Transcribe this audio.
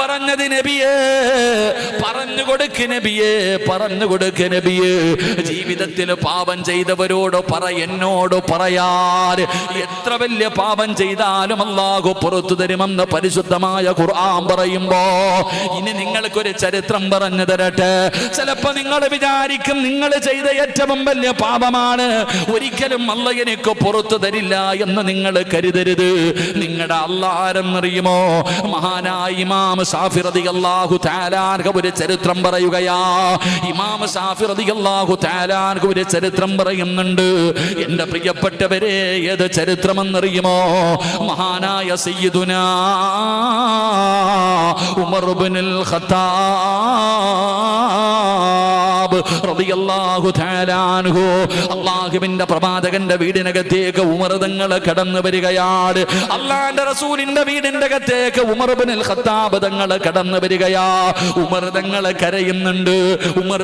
പറഞ്ഞത് നബിയേ, പറഞ്ഞു കൊടുക്ക് നബിയേ, പറഞ്ഞു കൊടുക്ക് നബിയേ. ജീവിതത്തിൽ പാപം ചെയ്തവരോട് എന്നോട് പറയാൻ, എത്ര വലിയ പാപം ചെയ്താലും അല്ലാഹു പുറത്തു തരുമെന്ന് പരിശുദ്ധമായ ഖുർആൻ പറയുമ്പോ ഇനി നിങ്ങൾക്കൊരു ചരിത്രം പറഞ്ഞു തരട്ടെ. ചിലപ്പോ നിങ്ങൾ വിചാരിക്കും നിങ്ങൾ ചെയ്ത ഏറ്റവും വലിയ പാപമാണ്, ഒരിക്കലും അല്ലാഹു എനിക്ക് പുറത്തു തരില്ല എന്ന് നിങ്ങൾ കരുതരുത്. നിങ്ങളുടെ അല്ലാഹ് ആരെന്നറിയുമോ? മഹാനായ ഇമാം ശാഫി റളിയല്ലാഹു തആല അൻഹു ഒരു ചരിത്രം പറയുകയാ. ഇമാം ശാഫി റളിയല്ലാഹു തആല അൻഹു ഒരു ചരിത്രം പറയുന്നുണ്ട്. എന്റെ പ്രിയപ്പെട്ടവരെ, ഏത് ചരിത്രമെന്നറിയുമോ? മഹാനായ സയ്യിദുനാ ഉമർ ഇബ്നുൽ ഖത്താബ് റളിയല്ലാഹു തആല അൻഹു, അല്ലാഹുവിന്റെ പ്രവാചകന്റെ വീടിനകത്തേക്ക് ഉമർ തങ്ങൾ കടന്നു വരികയാണ്. അല്ലാഹുവിന്റെ റസൂലിന്റെ വീടിന്റെ അകത്തേക്ക് ഉമർ ഇബ്നുൽ ഖത്താബ് തങ്ങൾ കടന്നു വരികയാ. ഉമർ തങ്ങൾ കരയുന്നുണ്ട്. ഉമർ